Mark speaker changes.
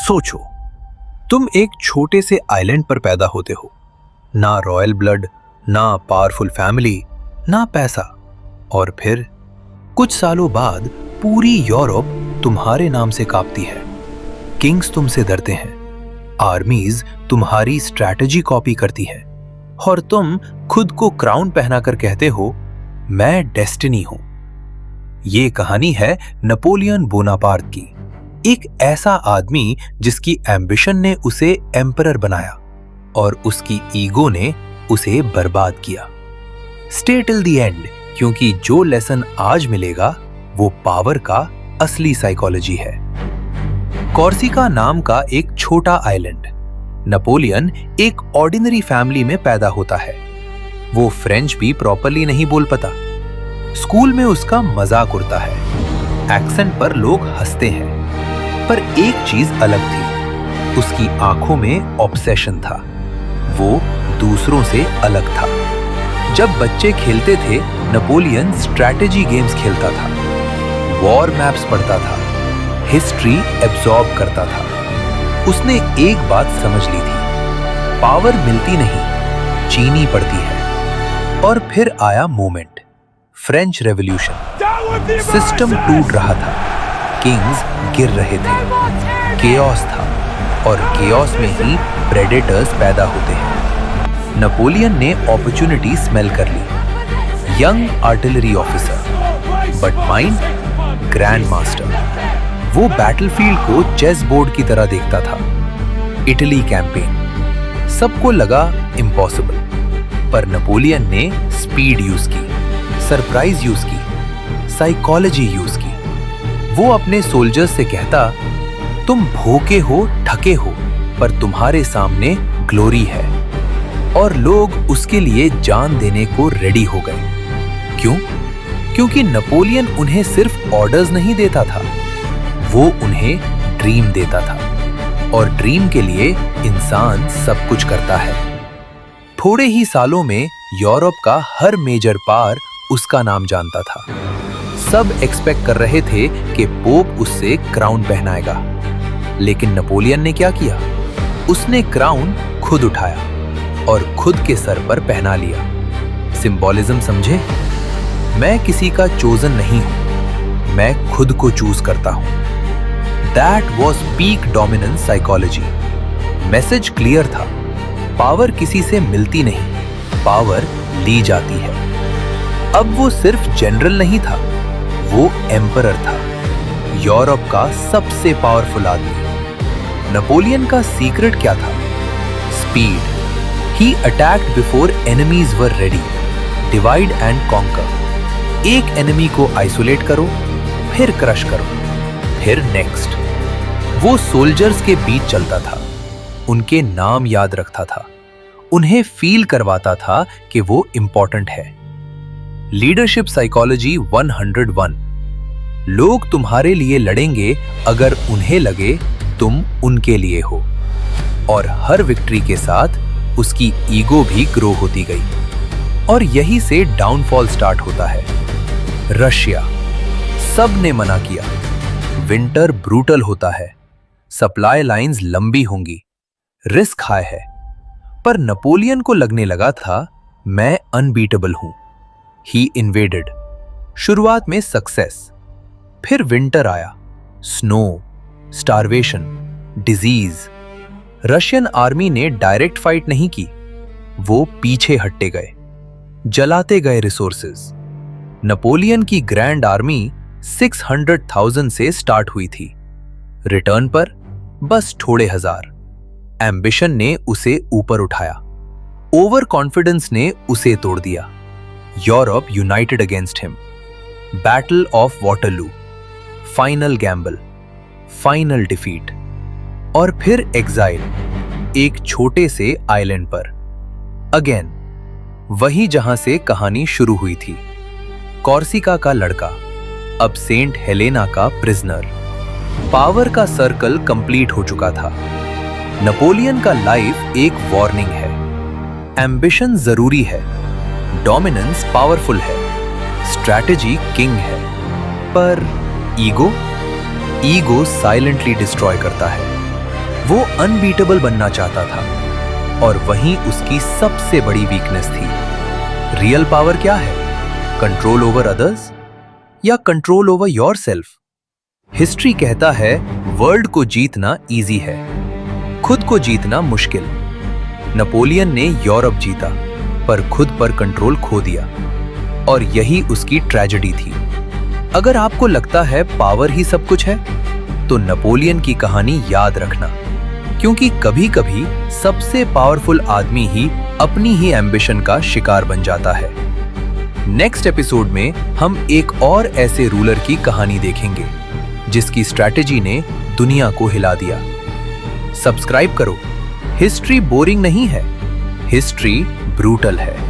Speaker 1: सोचो, तुम एक छोटे से आइलैंड पर पैदा होते हो। ना रॉयल ब्लड, ना पावरफुल फैमिली, ना पैसा। और फिर कुछ सालों बाद पूरी यूरोप तुम्हारे नाम से कांपती है। किंग्स तुमसे डरते हैं, आर्मीज तुम्हारी स्ट्रैटेजी कॉपी करती है, और तुम खुद को क्राउन पहनाकर कहते हो, मैं डेस्टिनी हूं। ये कहानी है नेपोलियन बोनापार्ट की। एक ऐसा आदमी जिसकी एम्बिशन ने उसे एम्परर बनाया और उसकी ईगो ने उसे बर्बाद किया। स्टे टिल द एंड, क्योंकि जो लेसन आज मिलेगा वो पावर का असली साइकोलॉजी है। कॉर्सिका नाम का एक छोटा आइलैंड। नेपोलियन एक ऑर्डिनरी फैमिली में पैदा होता है। वो फ्रेंच भी प्रॉपर्ली नहीं बोल पाता। स्कूल में उसका मजाक उड़ता है, एक्सेंट पर लोग हंसते हैं। पर एक चीज अलग थी, उसकी आंखों में ऑब्सेशन था। वो दूसरों से अलग था। जब बच्चे खेलते थे, नेपोलियन स्ट्रैटेजी गेम्स खेलता था, वॉर मैप्स पढ़ता था, हिस्ट्री एब्जॉर्ब करता था। उसने एक बात समझ ली थी, पावर मिलती नहीं, चीनी पड़ती है। और फिर आया मोमेंट, फ्रेंच रेवोल्यूशन। सिस्टम टूट रहा था, किंग्स गिर रहे थे, केओस था, और केओस में ही प्रेडेटर्स पैदा होते हैं। नेपोलियन ने अपॉर्चुनिटी स्मेल कर ली। Young artillery officer, but mind grand master. वो बैटलफील्ड को चेस बोर्ड की तरह देखता था। इटली कैंपेन, सबको लगा इम्पॉसिबल, पर नेपोलियन ने स्पीड यूज की, सरप्राइज यूज की, साइकोलॉजी यूज की। वो अपने सोल्जर्स से कहता, तुम भूखे हो, ठके हो, पर तुम्हारे सामने ग्लोरी है। और लोग उसके लिए जान देने को रेडी हो गए। क्यों? क्योंकि नेपोलियन उन्हें सिर्फ ऑर्डर्स नहीं देता था, वो उन्हें ड्रीम देता था। और ड्रीम के लिए इंसान सब कुछ करता है। थोड़े ही सालों में यूरोप का हर मेजर पावर उसका नाम जानता था। सब एक्सपेक्ट कर रहे थे कि पोप उससे क्राउन पहनाएगा। लेकिन नेपोलियन ने क्या किया? उसने क्राउन खुद उठाया और खुद के सर पर पहना लिया। सिंबॉलिज्म समझे? मैं किसी का चोजन नहीं हूं, मैं खुद को चूज करता हूं। That was peak dominance psychology. Message clear था, पावर किसी से मिलती नहीं, पावर ली जाती है। अब वो सिर्फ जनरल नहीं था, वो एम्परर था, यूरोप का सबसे पावरफुल आदमी। नेपोलियन का सीक्रेट क्या था? Speed. He attacked before enemies were ready. Divide and conquer. एक एनिमी को आइसोलेट करो, फिर क्रश करो, फिर नेक्स्ट। वो सोल्जर्स के बीच चलता था, उनके नाम याद रखता था, उन्हें फील करवाता था कि वो इंपॉर्टेंट है। Leadership psychology 101। लोग तुम्हारे लिए लड़ेंगे अगर उन्हें लगे तुम उनके लिए हो। और हर विक्ट्री के साथ उसकी ईगो भी ग्रो होती गई। और यही से डाउनफॉल स्टार्ट होता है। रशिया, सब ने मना किया। विंटर ब्रूटल होता है, सप्लाई लाइंस लंबी होंगी, रिस्क हाई है। पर नेपोलियन को लगने लगा था, मैं अनबीटेबल हूं। ही इन्वेडेड। शुरुआत में सक्सेस, फिर विंटर आया, snow, starvation, disease. Russian army ने डायरेक्ट फाइट नहीं की, वो पीछे हटते गए, जलाते गए रिसोर्सेज। नेपोलियन की ग्रैंड आर्मी 600,000 से स्टार्ट हुई थी, रिटर्न पर बस थोड़े हजार। एम्बिशन ने उसे ऊपर उठाया, ओवर कॉन्फिडेंस ने उसे तोड़ दिया। Europe United against him. Battle of Waterloo, final Gamble, final defeat. और फिर एग्जाइल, एक छोटे से आइलैंड पर। अगेन, वही जहां से कहानी शुरू हुई थी। कॉर्सिका का लड़का, अब सेंट हेलेना का प्रिजनर। पावर का सर्कल कंप्लीट हो चुका था। नेपोलियन का लाइफ एक वार्निंग है। एम्बिशन जरूरी है, डोमिनेंस पावरफुल है, स्ट्रैटेजी किंग है, पर ईगो साइलेंटली डिस्ट्रॉय करता है। वो अनबीटेबल बनना चाहता था और वहीं उसकी सबसे बड़ी वीकनेस थी। रियल पावर क्या है? कंट्रोल ओवर अदर्स या कंट्रोल ओवर योरसेल्फ? हिस्ट्री कहता है वर्ल्ड को जीतना इजी है, खुद को जीतना मुश्किल। नेपोलियन ने यूरोप जीता पर खुद पर कंट्रोल खो दिया और यही उसकी ट्रेजेडी थी। अगर आपको लगता है पावर ही सब कुछ है तो नेपोलियन की कहानी याद रखना, क्योंकि कभी-कभी सबसे पावरफुल आदमी ही अपनी ही एम्बिशन का शिकार बन जाता है। नेक्स्ट एपिसोड में हम एक और ऐसे रूलर की कहानी देखेंगे जिसकी स्ट्रैटेजी ने दुनिया को हिला दिया। सब्सक्राइब करो। हिस्ट्री बोरिंग नहीं है, हिस्ट्री ब्रूटल है।